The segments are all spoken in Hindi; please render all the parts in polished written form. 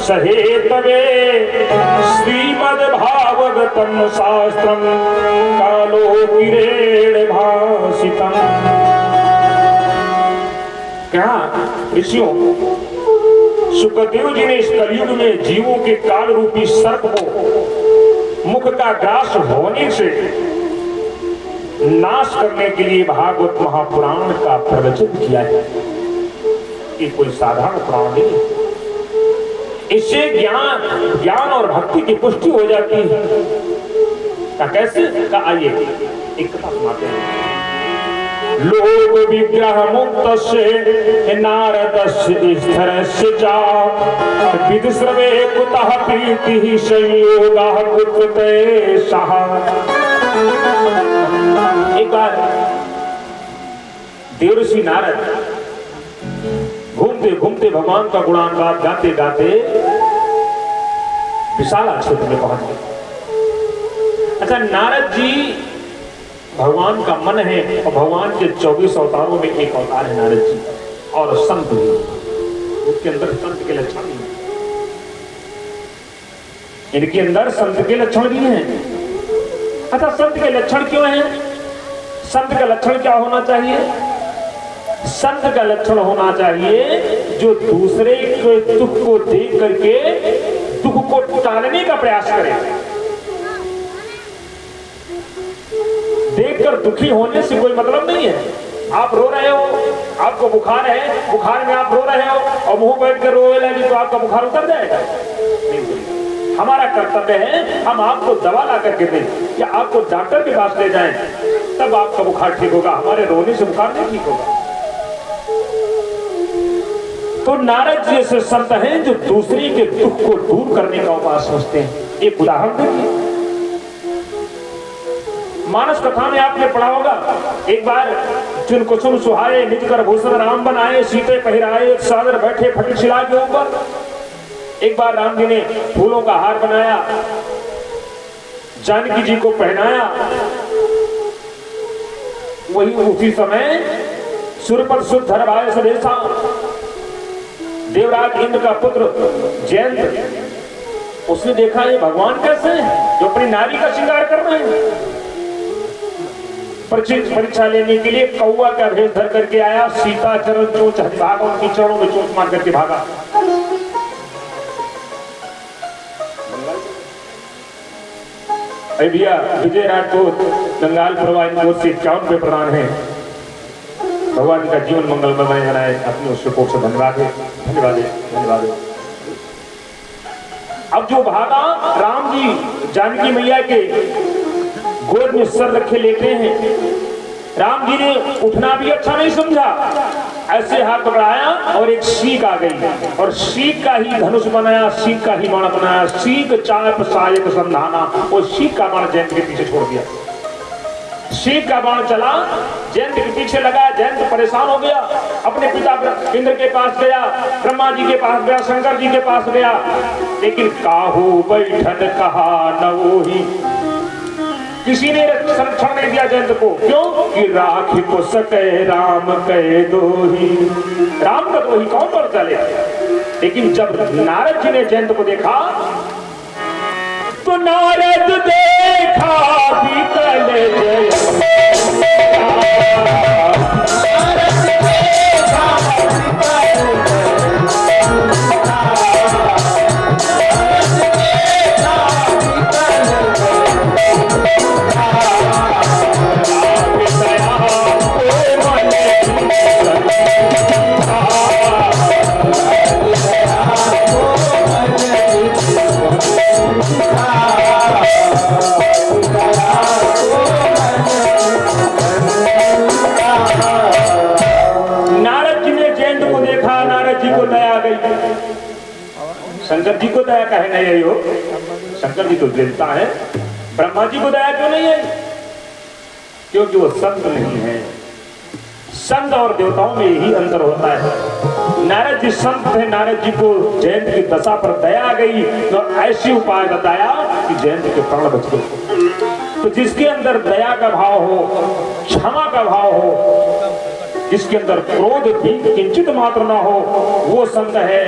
सहेतवे श्रीमद्भागवतं शास्त्रं कालोकिरेण भासितम्। क्या ऋषियों, सुखदेव जी ने इस कलयुग में जीवों के काल रूपी सर्प को मुख का ग्रास होने से नाश करने के लिए भागवत महापुराण का प्रवचन किया है। ये कोई साधारण पुराण नहीं है। इससे ज्ञान और भक्ति की पुष्टि हो जाती है। कैसे का आइए एक कथा सुनाते हैं। लोक विग्रह मुक्त से नारदस्य स्थरस्य चा विदुश्रवे कुतः प्रीति संयोगः कुत्रते सः। एक बार देवर्षि नारद घूमते घूमते भगवान का गुणानुवाद गाते गाते विशाला क्षेत्र में पहुंच गए। अच्छा, नारद जी भगवान का मन है और भगवान के 24 अवतारों में एक अवतार है नारद जी, और संत भी, उसके अंदर संत के लक्षण भी हैं। इनके अंदर संत के लक्षण भी हैं। अच्छा, संत के लक्षण क्यों हैं? संत का लक्षण क्या होना चाहिए? संत का लक्षण होना चाहिए जो दूसरे के दुख को देख करके दुख को टालने का प्रयास करे। देखकर दुखी होने से कोई मतलब नहीं है। आप रो रहे हो, आपको बुखार है, बुखार में आप रो रहे हो और मुंह बैठ कर रोए लगे तो आपका बुखार उतर जाएगा? नहीं। हमारा कर्तव्य है हम आपको दवा ला करके दें या आपको डॉक्टर के पास ले जाएं, तब आपका बुखार ठीक होगा। हमारे रोने से बुखार नहीं ठीक होगा। तो नारद जी ऐसे संत हैं जो दूसरे के दुख को दूर करने का उपाय सोचते हैं। एक उदाहरण देखिए, मानस कथा में आपने पढ़ा होगा, एक बार चुन कुसुम सुहाए निज कर भूषण राम बनाए, सीते पहिराए सादर बैठे फटिक शिला के ऊपर। एक बार राम जी ने फूलों का हार बनाया, जानकी जी को पहनाया। वही उसी समय सुरपत सुध धरवाए सदेशा, देवराज इंद्र का पुत्र जयंत, उसने देखा ये भगवान कैसे हैं जो अपनी नारी का श्रृंगार कर रहे हैं। परीक्षा लेने के लिए कौआ का भेष धर करके आया। सीता चरण चोंच भागा, उनकी चरणों में चोंच मार करके भागा। भैया विजय राजपूत बंगाल प्रवाही कोर्स से 51 पे प्रदान है। भगवान का जीवन मंगलमय बनाए, अपने उससे कोट से धन्यवाद है, धन्यवाद है, धन्यवाद है। अब जो भागा, राम जी जानकी मैया के गोद में सर रखे लेटे हैं। राम जी ने उठना भी अच्छा नहीं समझा, ऐसे हाथ पकड़ाया और एक सीख आ गई और सीख का ही धनुष बनाया, सीख का ही बाण बनाया। सीख चाप सायक संधाना, वो सीख का बाण जयंत के पीछे छोड़ दिया। सीख का बाण चला, जयंत के पीछे लगा। जयंत परेशान हो गया, अपने पिता इंद्र के पास गया, ब्रह्मा जी के पास गया, शंकर जी के पास गया, लेकिन काहू बैठन कहा न वही, किसी ने संरक्षण नहीं दिया जयंत को। क्यों? कि राखी को सके राम कहे दो ही, राम का तो ही कौन पर चले। लेकिन जब नारद जी ने जयंत को देखा तो नारद देखा भी कले शंकर जी को दया कहे नहीं है। यो शंकर जी तो देवता है, ब्रह्मा जी को दया क्यों नहीं है? क्योंकि वो संत नहीं है। संत और देवताओं में यही अंतर होता है। नारद जी संत थे, नारद जी को जयंत की दशा पर दया आ गई तो ऐसी उपाय बताया कि जयंत के प्राण बच गए। तो जिसके अंदर दया का भाव हो, क्षमा का भाव हो, जिसके अंदर क्रोध भी किंचित मात्र ना हो, वो संत है।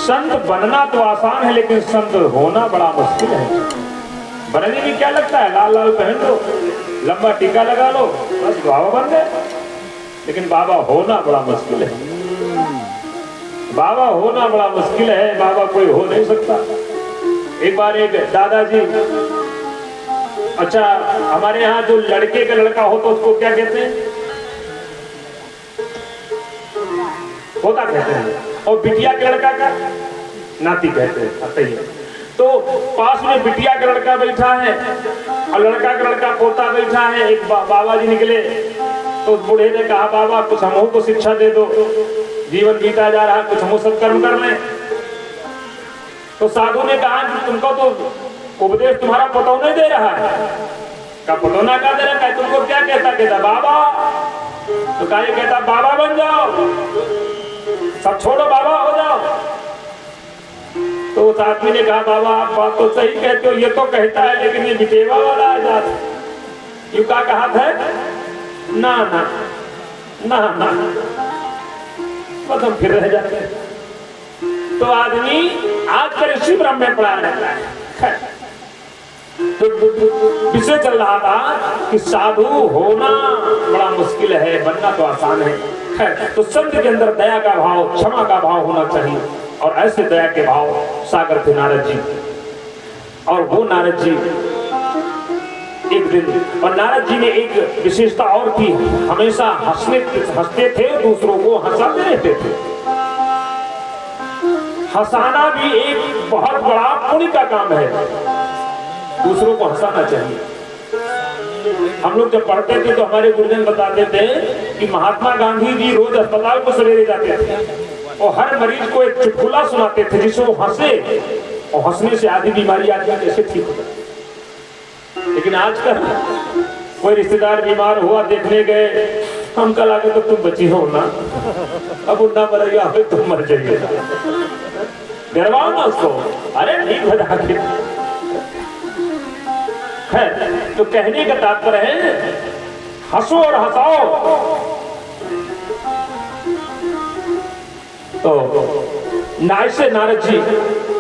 संत बनना तो आसान है, लेकिन संत होना बड़ा मुश्किल है। बनने में क्या लगता है, लाल लाल पहन लो, लंबा टीका लगा लो, बस बाबा बन गए। लेकिन बाबा होना बड़ा मुश्किल है। बाबा होना बड़ा मुश्किल है, बाबा कोई हो नहीं सकता। एक बार एक दादाजी, अच्छा हमारे यहाँ जो लड़के का लड़का हो तो उसको क्या कहते हैं, पोता कहते हैं, और बिटिया के लड़का का नाती कहते हैं। सही है। तो पास में बिटिया का लड़का बैठा है और लड़का का लड़का पोता बैठा है। एक बाबा जी निकले तो बूढ़े ने कहा, बाबा कुछ हमको को शिक्षा दे दो, जीवन बीता जा रहा, कुछ हम सत्कर्म कर लें। तो साधु ने कहा कि तुमको तो उपदेश तुम्हारा पटौना नहीं दे रहा है। का पटौना का दे रहा है, तुमको क्या कहता बाबा। तो कहा कहता बाबा बन जाओ, सब छोड़ो, बाबा हो जाओ। तो उस आदमी ने कहा, बाबा आप बात तो सही कहते हो, ये तो कहता है, लेकिन ये बिटेवा वाला आ जाता। यू का कहा था, ना ना ना ना, बस हम फिर रह जाते हैं। तो आदमी आज कर इसी भ्रम में पड़ा रहता है। तो विषय चल रहा था कि साधु होना बड़ा मुश्किल है, बनना तो आसान है। तो संत के अंदर दया का भाव, क्षमा का भाव होना चाहिए, और ऐसे दया के भाव सागर थे नारद जी। और वो नारद जी एक दिन, और नारद जी में एक विशेषता और थी, हमेशा हंसते थे, दूसरों को हंसाते रहते थे। हंसाना भी एक बहुत बड़ा पुण्य का काम है, दूसरों को हंसाना चाहिए। हम लोग जब पढ़ते थे तो हमारे गुरुजन बताते थे कि महात्मा गांधी जी रोज अस्पताल को सवेरे जाते थे और हर मरीज को एक चुटकुला सुनाते थे जिससे वो हंसे, और हंसने से आधी बीमारी आदमी कैसे ठीक हो जाए। लेकिन आजकल कोई रिश्तेदार बीमार हुआ, देखने गए, हम कल आगे तो तुम बची हो ना, अब उन्ना मरेगा, तुम मर जाइए, डरवाओ ना उसको, अरे ठीक हो जाके है। तो कहने का तात्पर्य है, हंसो और हंसाओ। तो नाइसे नारद जी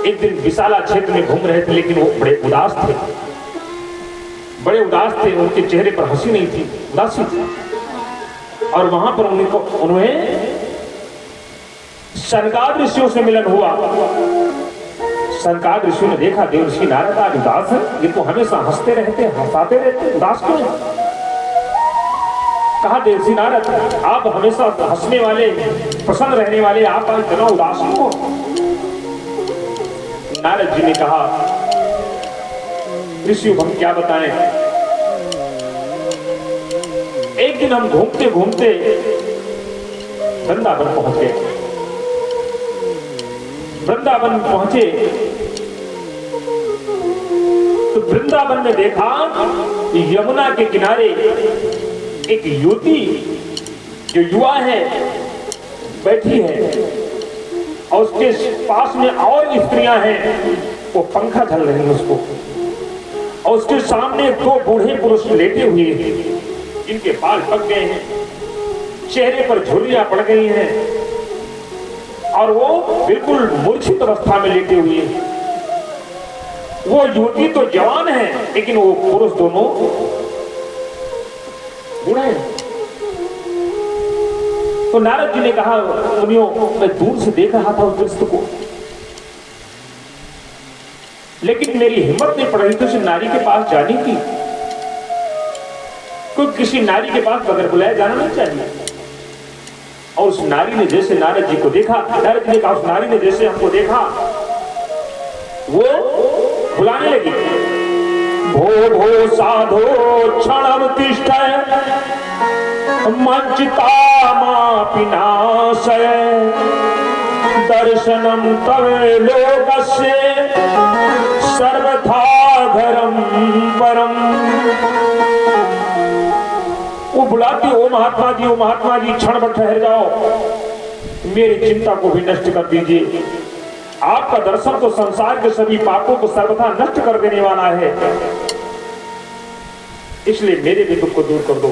एक दिन विशाला क्षेत्र में घूम रहे थे, लेकिन वो बड़े उदास थे, बड़े उदास थे। उनके चेहरे पर हंसी नहीं थी, उदासी थी। और वहां पर उन्हें सनकाद ऋषियों से मिलन हुआ। सनकाद ऋषि ने देखा, देव ऋषि नारद आज उदास है, ये तो हमेशा हंसते रहते, हंसाते रहते, उदास क्यों है? कहा देव ऋषि नारद, आप हमेशा हंसने वाले, प्रसन्न रहने वाले, आप आज इतना उदास हो। नारद जी ने कहा, ऋषि हम क्या बताएं, एक दिन हम घूमते घूमते वृंदावन पहुंच गए। वृंदावन में पहुंचे तो वृंदावन में देखा यमुना के किनारे एक युवती जो युवा है बैठी है, और उसके पास में और स्त्रियां हैं, वो पंखा झल रही है उसको, और उसके सामने दो बूढ़े पुरुष लेटे हुए हैं, जिनके बाल पक गए हैं, चेहरे पर झुर्रियां पड़ गई हैं, और वो बिल्कुल मूर्छित अवस्था में लेटे हुए हैं। वो युवती तो जवान है, लेकिन वो पुरुष दोनों बूढ़े हैं। तो नारद जी ने कहा, मुनियों मैं दूर से देख रहा था उस दृश्य को, लेकिन मेरी हिम्मत नहीं पड़ रही थी उस नारी के पास जाने की। कोई किसी नारी के पास बगैर बुलाए जाना नहीं चाहिए। और उस नारी ने जैसे नारद जी को देखा, नारद जी ने कहा, उस नारी ने जैसे हमको देखा, वो बुलाने लगी, भो भो साधो क्षणम तिष्ठय मंचितामापि नाशय दर्शनम तवे लोकस्य सर्वथा धरम परम। वो बुलाती, ओ महात्मा जी, ओ महात्मा जी, क्षण भर ठहर जाओ, मेरी चिंता को भी नष्ट कर दीजिए। आपका दर्शन तो संसार के सभी पापों को सर्वथा नष्ट कर देने वाला है, इसलिए मेरे भी दुख को दूर कर दो।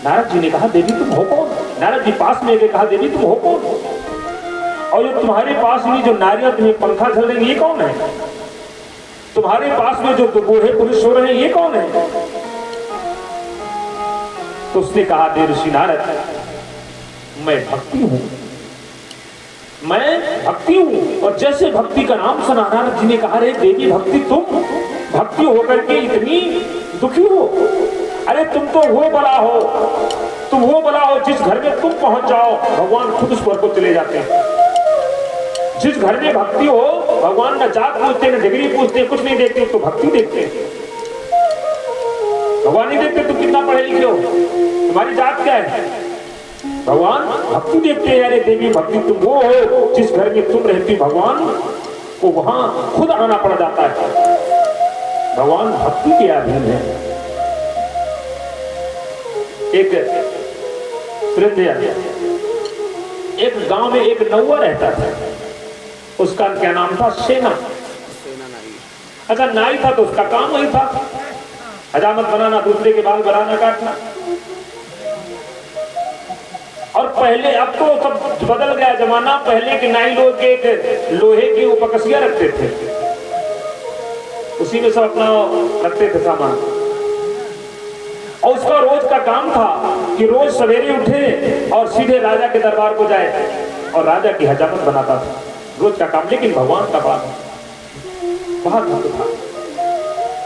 नारद जी ने कहा, देवी तुम हो कौन? नारद जी पास में गए, कहा, देवी तुम हो कौन? और ये तुम्हारे पास में जो नारियां तुम्हें पंखा झल रही ये कौन है? तुम्हारे पास में जो बूढ़े पुरुष हो रहे हैं ये कौन है? तो उसने कहा, देवर्षि नारद, मैं भक्ति हूं, मैं भक्ति हूं। और जैसे भक्ति का नाम सुना, नारद जी ने कहा, रे देवी भक्ति, तुम भक्ति होकर के इतनी दुखी हो? अरे तुम तो वो बला हो, तुम वो बला हो जिस घर में तुम पहुंच जाओ भगवान खुद उस घर को चले जाते हैं। जिस घर में भक्ति हो भगवान न जात पूछते न डिग्री पूछते, कुछ नहीं देखते, तो भक्ति देखते हैं। भगवान नहीं देखते तुम कितना पढ़े लिखे हो, तुम्हारी जात क्या है, भगवान भक्ति देखते हैं। अरे देवी भक्ति तुम वो हो जिस घर में तुम रहती, भगवान को वहां खुद आना पड़ जाता है। भगवान भक्ति के अधीन है। एक गांव में एक नौवा रहता था, उसका क्या नाम था? सेना। अच्छा, नाई था तो उसका काम वही था, हजामत बनाना, दूसरे के बाल बनाना, काटना। और पहले, अब तो सब बदल गया जमाना, पहले के नाई लोग एक लोहे की उपकसियां रखते थे, उसी में सब अपना रखते थे सामान। और उसका रोज का काम था कि रोज सवेरे उठे और सीधे राजा के दरबार को जाए और राजा की हजामत बनाता था, रोज का काम। लेकिन भगवान का बात बहुत भक्त था।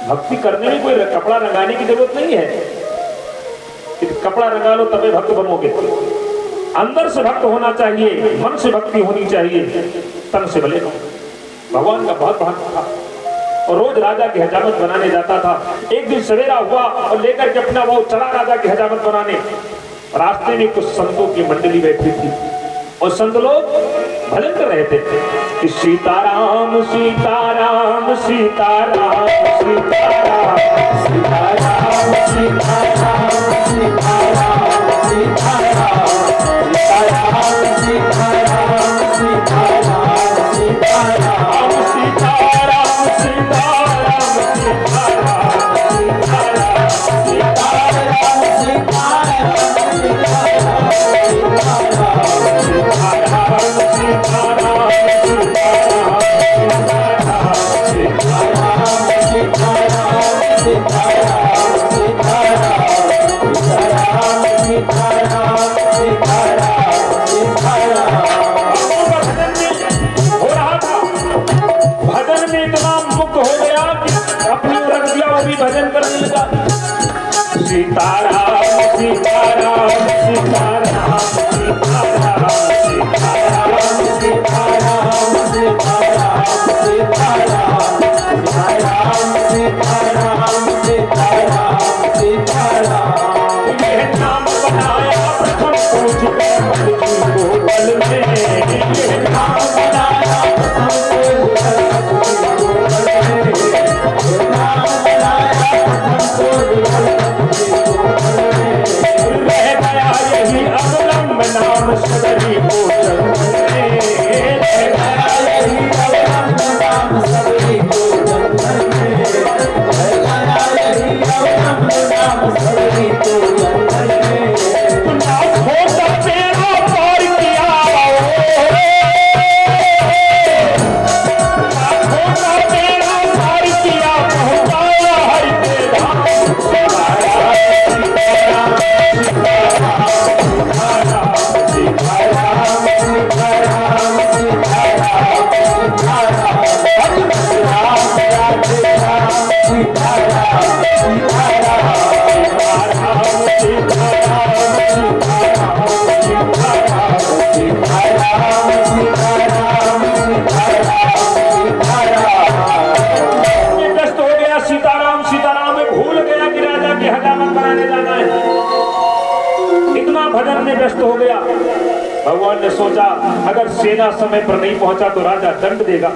भक्ति करने में कोई कपड़ा रंगाने की जरूरत नहीं है कि कपड़ा रंगा लो तभी भक्त बनोगे। अंदर से भक्त होना चाहिए, मन से भक्ति होनी चाहिए, तन से भले। भगवान का बहुत भक्त था और रोज राजा की हजामत बनाने जाता था। एक दिन सवेरा हुआ और लेकर के अपना वो चला राजा की हजामत बनाने। रास्ते में कुछ संतों की मंडली बैठी थी और संत लोग भजन कर रहे थे कि सीताराम सीताराम सीताराम सीताराम सीताराम सीताराम सीताराम सीताराम सीताराम सीताराम सीताराम सीताराम सीताराम भजन करने लगा। सीताराम सीताराम सीताराम सीताराम सीताराम सीताराम सीताराम सीताराम सीताराम सीताराम सीताराम। ये नाम बनाया प्रथम पूज को बल में, ये नाम बनाया प्रथम रह गया यही अवलंब नाम सबरी को जन्मने, रह गया यही अवलंब नाम सबरी को जन्मने, रह गया यही अवलंब नाम सबरी को जन्मने। ना खोटा तेरा पार किया, ना खोटा तेरा पार किया, पहुंचाया है तेरा सीताराम सीताराम में भूल गया कि राजा की हजामत बनाने जाना है। इतना भजन में व्यस्त हो गया। भगवान ने सोचा अगर सेना समय पर नहीं पहुंचा तो राजा दंड देगा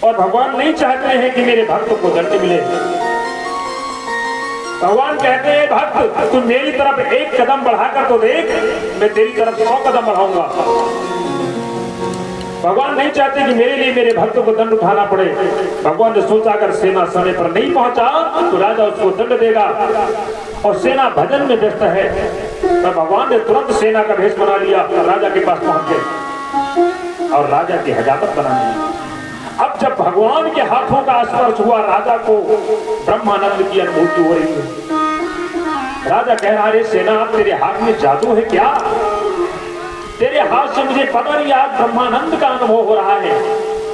और भगवान नहीं चाहते हैं कि मेरे भक्त को दंड मिले। भगवान कहते हैं भक्त तू मेरी तरफ एक कदम बढ़ाकर तो देख, मैं तेरी तरफ 100 कदम बढ़ाऊंगा। भगवान नहीं चाहते कि मेरे लिए मेरे भक्त को दंड उठाना पड़े। भगवान ने सोचा अगर सेना समय पर नहीं पहुंचा तो राजा उसको दंड देगा और सेना भजन में व्यस्त है। तो भगवान ने तुरंत सेना का भेष बना लिया, राजा के पास पहुंच गए। और राजा की हजामत बनाने लगे। अब जब भगवान के हाथों का स्पर्श हुआ, राजा को ब्रह्मानंद की अनुभूति हो रही है। राजा कह रहा है, सेना तेरे हाथ में जादू है क्या? तेरे हाथ से मुझे पता नहीं, आज ब्रह्मानंद का अनुभव हो रहा है,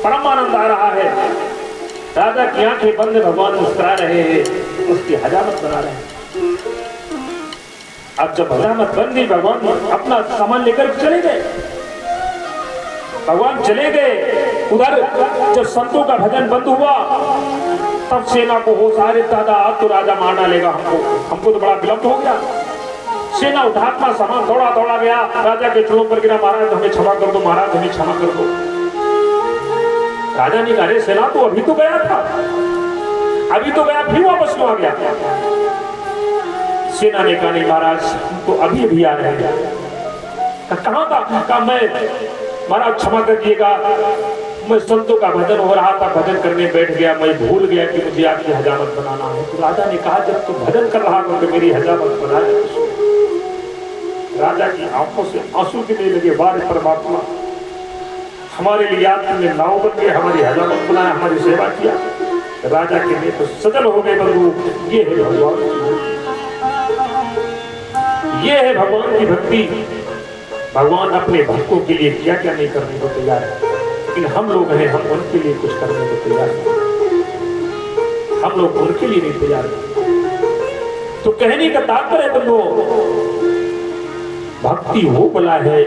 परमानंद आ रहा है। राजा की आंखें बंद, भगवान मुस्कुरा रहे हैं, उसकी हजामत बना रहे हैं। अब जब हजामत बन गई, भगवान अपना सामान लेकर चले गए। भगवान चले गए। उधर जब संतों का भजन बंद हुआ, तब सेना को होश आ रहे, दादा अब तो राजा मार डालेगा हमको तो बड़ा विलंब हो गया। सेना उठा अपना सामान दौड़ा दौड़ा गया, राजा के चरणों पर गिरा, महाराज हमें क्षमा कर दो, महाराज हमें क्षमा कर दो। राजा ने कहा, सेना तो अभी तो गया था, अभी तो गया, फिर वापस क्यों आ गया? सेना ने कहा, नहीं महाराज तो अभी अभी आ रहे हैं। कहाँ था? कहा मैं महाराज क्षमा कर दिएगा, मैं संतों का भजन हो रहा था, भजन करने बैठ गया, मैं भूल गया कि मुझे आपकी हजामत बनाना है। तो राजा ने कहा, जब तू भजन कर रहा था तो मेरी हजामत बनाए। राजा की आंखों से आंसू गिरने लगे, वारे परमात्मा हमारे लिए याद में नाव बन गए, हमारी हजामत बनाया, हमारी सेवा किया। राजा के लिए तो सजल हो गए बंधु। ये है भगवान, ये है भगवान की भक्ति। भगवान अपने भक्तों के लिए क्या क्या नहीं करने को तैयार है, लेकिन हम लोग हैं, हम उनके लिए कुछ करने को तैयार नहीं, हम लोग उनके लिए नहीं तैयार। तो कहने का तात्पर्य बंधुओं, भक्ति वो बला है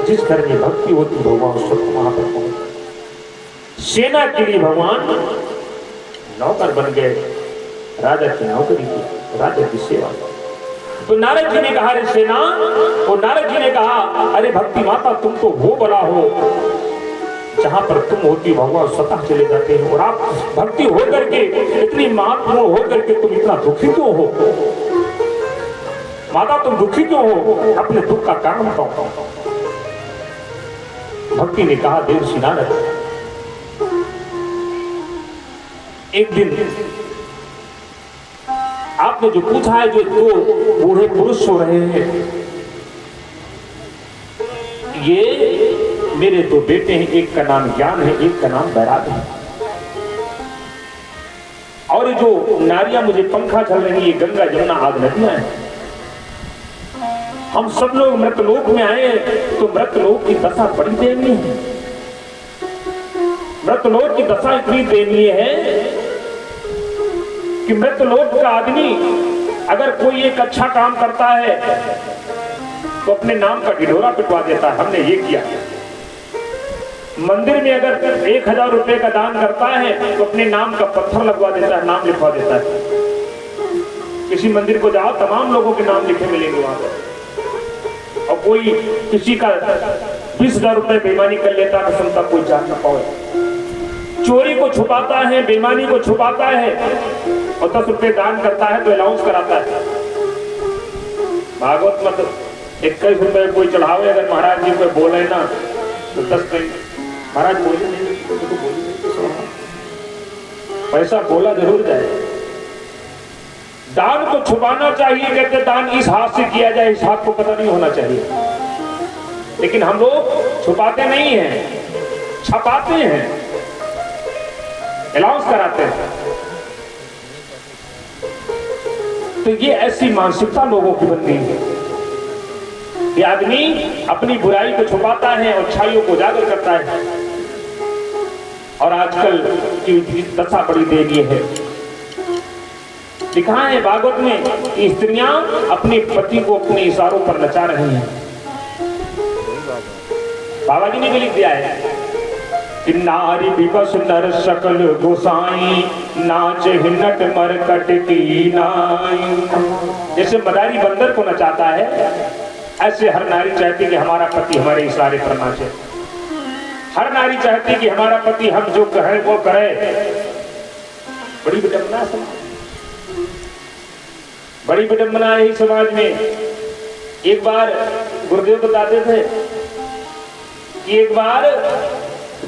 जिस घर में भक्ति होती, भगवान स्वतः वहां पर पहुंचे। सेना के लिए भगवान नौकर बन गए, राजा की नौकरी की, राजा की सेवा। तो नारद जी ने कहा, अरे सेना, और नारद जी ने कहा, अरे भक्ति माता तुम तो वो बला हो जहां पर तुम होती भगवान स्वतः चले जाते हैं, और आप भक्ति हो करके इतनी महात्मा हो करके तुम इतना दुखी क्यों हो? माता तुम दुखी क्यों हो? अपने दुख का कारण बताओ। भक्ति ने कहा, देवर्षि नारद, एक दिन आपने जो पूछा है, जो दो बूढ़े पुरुष सो रहे हैं, ये मेरे दो बेटे हैं, एक का नाम ज्ञान है, एक का नाम वैराग है। और ये जो नारियां मुझे पंखा चल रही है, ये गंगा जमुना आदि नदियां हैं। हम सब लोग मृतलोक में आए, तो मृतलोक की दशा बड़ी दयनीय है। मृतलोक की दशा इतनी दयनीय है कि मृतलोक का आदमी अगर कोई एक अच्छा काम करता है तो अपने नाम का ढिढोरा पिटवा देता है, हमने ये किया। मंदिर में अगर 1000 रुपए का दान करता है तो अपने नाम का पत्थर लगवा देता है, नाम लिखवा देता है। किसी मंदिर को जाओ, तमाम लोगों के नाम लिखे मिलेंगे वहां पर। और कोई किसी का 20,000 रुपए बेईमानी कर लेता है, कसमता कोई जान न पाए। चोरी को छुपाता है, बेईमानी को छुपाता है, और 10 रुपए दान करता है तो अलाउंस कराता है। भागवत मत 21 रुपए कोई चढ़ावे, अगर महाराज जी को बोले ना तो 10 नहीं, महाराज बोले नहीं तो बोले, पैसा बोला जरूर जाए। दान को छुपाना चाहिए, कहते दान इस हाथ से किया जाए, इस हाथ को पता नहीं होना चाहिए। लेकिन हम लोग छुपाते नहीं हैं, छपाते हैं, अलाउंस कराते हैं। तो ये ऐसी मानसिकता लोगों की बन गई है कि आदमी अपनी बुराई को छुपाता है और अच्छाइयों को उजागर करता है। और आजकल की दशा बड़ी दयनीय है। लिखा है भागवत में कि स्त्रियां अपने पति को अपने इशारों पर नचा रही हैं। बाबा जी ने भी लिख दिया है कि नारी विवश नर सकल गोसाई, नाच हिन्नट मरकट की नाई। जैसे मदारी बंदर को नचाता है, ऐसे हर नारी चाहती कि हमारा पति हमारे इशारे पर नाचे। हर नारी चाहती कि हमारा पति हम जो कहे वो करे। बड़ी विडंबना है समाज, बड़ी विडंबना है ही समाज में। एक बार गुरुदेव बताते थे कि एक बार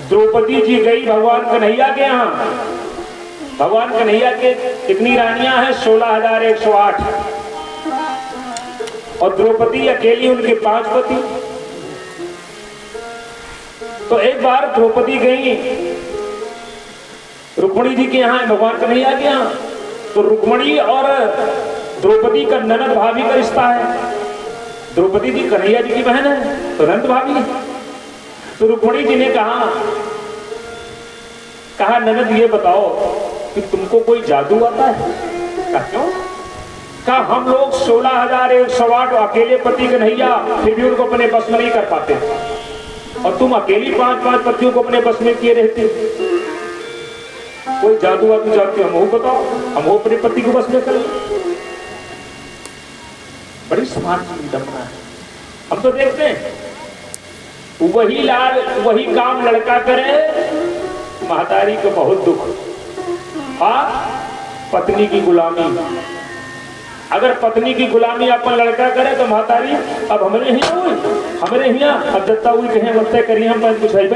द्रौपदी जी गई भगवान कन्हैया के यहाँ। भगवान कन्हैया के कितनी रानियां हैं? 16,108। और द्रौपदी अकेली, उनके 5 पति। तो तो एक बार द्रौपदी गई रुक्मणी जी के यहाँ, भगवान कन्हैया के यहाँ। तो रुक्मणी और द्रौपदी का ननद भाभी का रिश्ता है। द्रौपदी जी कन्हैया जी की बहन है, तो ननद भाभी। तो रुक्मणी जी ने कहा ननद ये बताओ कि तुमको कोई जादू आता है? कहा क्यों? कहा हम लोग 16,108 अकेले पति कन्हैया, फिर भी उनको अपने बस में नहीं कर पाते, और तुम अकेली 5-5 पतियों को अपने बस में किए रहते। कोई जादू वादू जानते हो? हम बताओ, हम अपने पति को बस में कर। बड़ी स्मार्ट दमना है। हम तो देखते हैं वही काम लड़का करे, महतारी को बहुत दुख। पत्नी की गुलामी, अगर पत्नी की गुलामी अपन लड़का करे तो महतारी अब हमरे ही हुई, हमरे ही अब जत्ता हुई कहें वत्ते करिए, हम कुछ है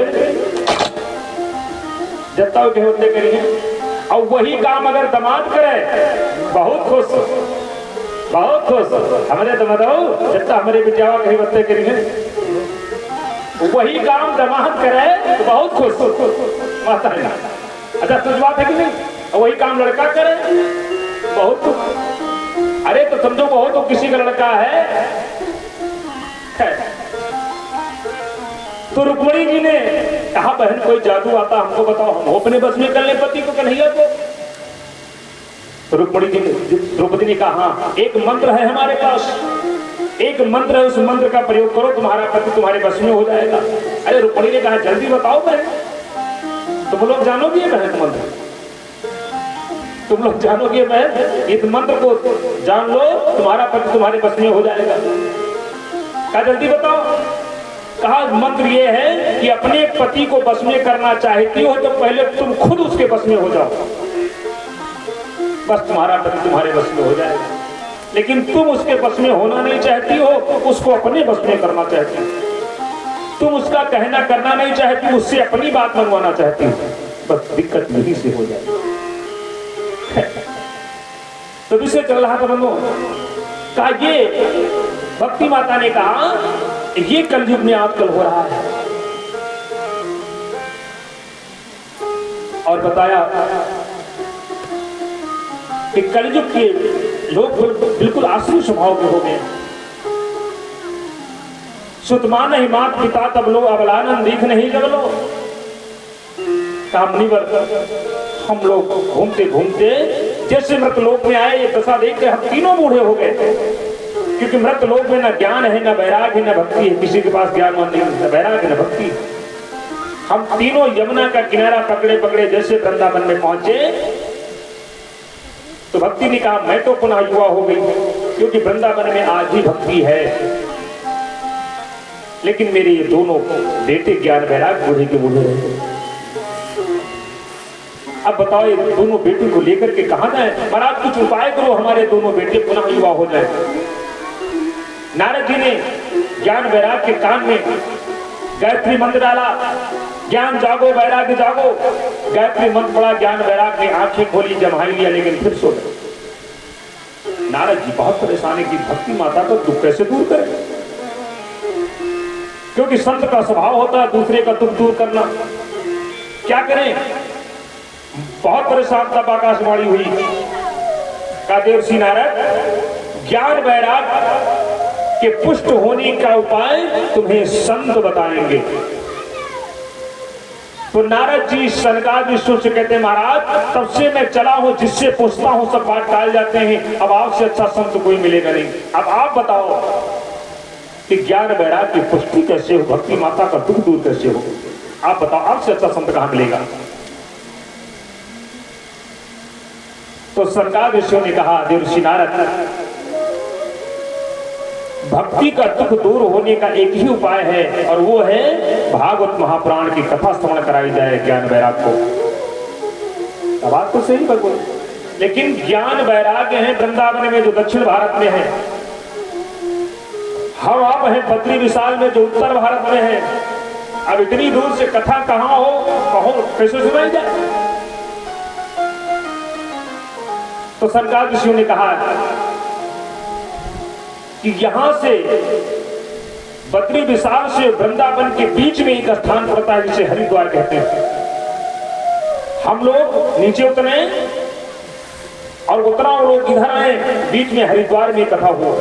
जत्ता हुई कहें वत्ते करिए। और वही काम अगर दामाद करे बहुत खुश, बहुत खुश। हमारे दमाद जत्ता हमारे विद्यावा कहीं वत्ते करिए। वही काम दामाद करे तो बहुत खुश महतारी। अच्छा तुझ बात है कि नहीं? वही काम लड़का करे बहुत खुश। अरे तो समझो वो तो किसी का लड़का है। तो रुक्मणी जी ने कहा बहन कोई जादू आता हमको बताओ, हम अपने बस में कर ले पति को कन्हैया को। तो रुक्मणी जी ने द्रौपदी ने कहा हाँ एक मंत्र है हमारे पास, एक मंत्र है, उस मंत्र का प्रयोग करो, तुम्हारा पति तुम्हारे बस में हो जाएगा। अरे रुक्मणी ने कहा जल्दी बताओ बहन। तुम लोग जानोगे बहन मंत्र, तुम लोग जानोगे बहन, इस मंत्र को जान लो, तुम्हारा पति तुम्हारे बस में हो जाएगा। कहा जल्दी बताओ। कहा मंत्र ये है कि अपने पति को बस में करना चाहती हो तो पहले तुम खुद उसके बस में हो जाओ, बस तुम्हारा पति तुम्हारे बस में हो जाएगा। लेकिन तुम उसके बस में होना नहीं चाहती हो, उसको अपने बस में करना चाहती हो। तुम उसका कहना करना नहीं चाहती, उससे अपनी बात मनवाना चाहती हो, बस दिक्कत यही से हो जाए। तो विषय चल रहा था बंधु। कहा ये भक्ति माता ने कहा ये कलयुग में आजकल हो रहा है, और बताया कि कलयुग के लोग बिल्कुल आसुरी स्वभाव के हो गए। सुतमान ही मात पिता तब लो, अबलानंद दीख नहीं जब लो। कहा मुनिवर हम लोग घूमते घूमते जैसे मृतलोक में आए, ये दशा देख के हम तीनों बूढ़े हो गए, क्योंकि मृतलोक में न ज्ञान है, न वैराग्य, न भक्ति है। किसी के पास ज्ञान नहीं, न वैराग्य, न भक्ति। हम तीनों यमुना का किनारा पकड़े पकड़े जैसे वृंदावन में पहुंचे, तो भक्ति ने कहा मैं तो पुनः युवा हो गई, क्योंकि वृंदावन में आज भी भक्ति है। लेकिन मेरे ये दोनों बेटे ज्ञान वैराग बूढ़े के बूढ़े रहे। अब बताओ ये दोनों बेटों को लेकर के कहां जाए? महाराज कुछ उपाय करो, हमारे दोनों बेटे पुनः युवा हो जाए। नारद जी ने ज्ञान वैराग के कान में गायत्री मंत्र डाला, ज्ञान जागो वैराग्य जागो। गायत्री मंत्र पड़ा, ज्ञान वैराग ने आंखें खोली, जमाई लिया, लेकिन फिर सो गए। नारद जी बहुत परेशानी की, भक्ति माता का दुख कैसे दूर करें, क्योंकि संत का स्वभाव होता है दूसरे का दुख दूर करना। क्या करें? बहुत परेशान तब आकाशवाणी हुई का देवर्षि नारद ज्ञान वैराग के पुष्ट होने का उपाय तुम्हें संत बताएंगे। तो नारद जी सनकादि से कहते महाराज तब से मैं चला हूं, जिससे पूछता हूं सब बात टाल जाते हैं, अब आपसे अच्छा संत कोई मिलेगा नहीं। अब आप बताओ कि ज्ञान वैराग की पुष्टि कैसे हो, भक्ति माता का दुख दूर कैसे हो? आप बताओ, आपसे अच्छा संत कहां मिलेगा? तो सरकार ऋषियों ने कहा देवर्षि नारद भक्ति का दुख दूर होने का एक ही उपाय है, और वो है भागवत महापुराण की कथा श्रवण कराई जाए ज्ञान वैराग को। बात तो सही भगवान, लेकिन ज्ञान वैराग्य है वृंदावन में जो दक्षिण भारत में है, हम आप हैं बद्री विशाल में जो उत्तर भारत में है। अब इतनी दूर से कथा कहां हो, कहो कैसे सुनाई जाए? तो सरकार ऋषियों ने कहा कि यहां से बद्री विशाल से वृंदावन के बीच में एक स्थान पड़ता है जिसे हरिद्वार कहते हैं। हम लोग नीचे उतरे और उतराव लोग इधर आए, बीच में हरिद्वार में कथा हुआ।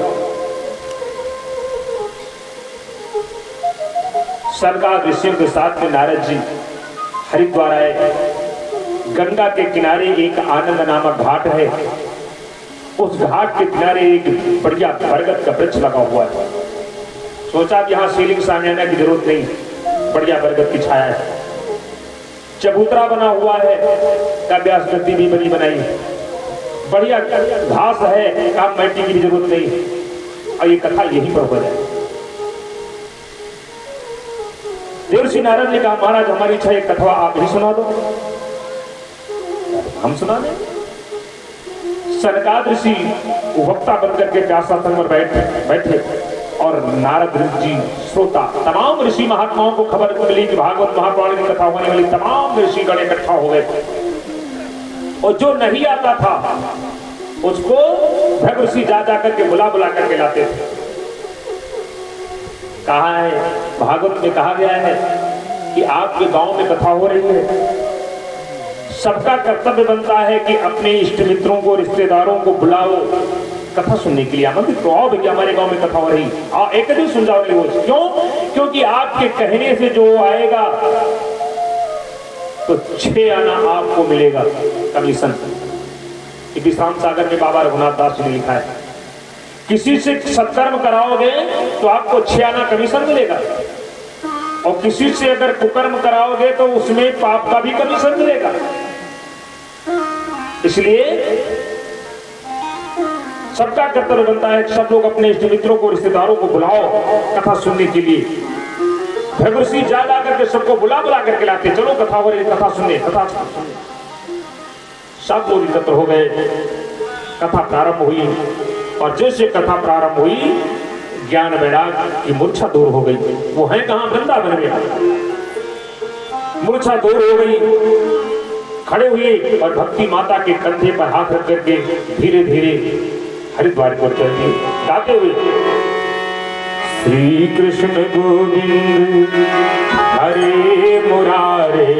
सरकार ऋषियों के साथ में नारद जी हरिद्वार आए। गंगा के किनारे एक आनंद नामक घाट है। उस घाट के किनारे एक बढ़िया बरगद का वृक्ष लगा हुआ है। सोचा कि यहाँ सीलिंग सामने आने की जरूरत नहीं, बढ़िया बरगद की छाया है। चबूतरा बना हुआ है, का व्यास गद्दी भी बनी बनाई, बढ़िया घास है, काम बैठने की भी जरूरत नहीं। और ये कथा यहीं पर हो जाए। देवर्षि नारद ने कहा महाराज हमारी इच्छा एक कथा आप ही सुना दो। हम सुना दें। सनकादिक ऋषि वक्ता बनकर के व्यासासन पर बैठे और नारद जी श्रोता। तमाम ऋषि महात्माओं को खबर मिली कि भागवत महापुराण की कथा होने वाली, तमाम ऋषिगण इकट्ठा हो गए। और जो नहीं आता था उसको भृगु ऋषि जा करके बुला करके लाते थे। कहा है भागवत में कहा गया है कि आपके गांव में कथा हो रही है, सबका कर्तव्य बनता है कि अपने इष्ट मित्रों को, रिश्तेदारों को बुलाओ, कथा सुनने के लिए आमंत्रित करो। आओ भैया हमारे गांव में कथा हो रही, आओ एक दिन सुन जाओ। क्यों? क्योंकि आपके कहने से जो आएगा तो 6 आना आपको मिलेगा कमीशन। विश्राम सागर में बाबा रघुनाथ दास ने लिखा है, किसी से सत्कर्म कराओगे तो आपको 6 आना कमीशन मिलेगा, और किसी से अगर कुकर्म कराओगे तो उसमें पाप का भी कमीशन मिलेगा। इसलिए सबका कर्तव्य बनता है सब लोग अपने इष्ट मित्रों को, रिश्तेदारों को बुलाओ कथा सुनने के लिए। भृगु ऋषि जा करके सबको बुला करके लाते, चलो कथा हो रही, कथा सुनने, कथा सुनने। सब लोग एकत्र हो गए, कथा प्रारंभ हुई। और जैसे कथा प्रारंभ हुई ज्ञान वैराग की मूर्छा दूर हो गई। वो है कहां? वृंदावन में। मूर्छा दूर हो गई, खड़े हुए और भक्ति माता के कंधे पर हाथ रख करके धीरे धीरे हरिद्वार को चलते गाते हुए, श्री कृष्ण गोविंद हरे मुरारे।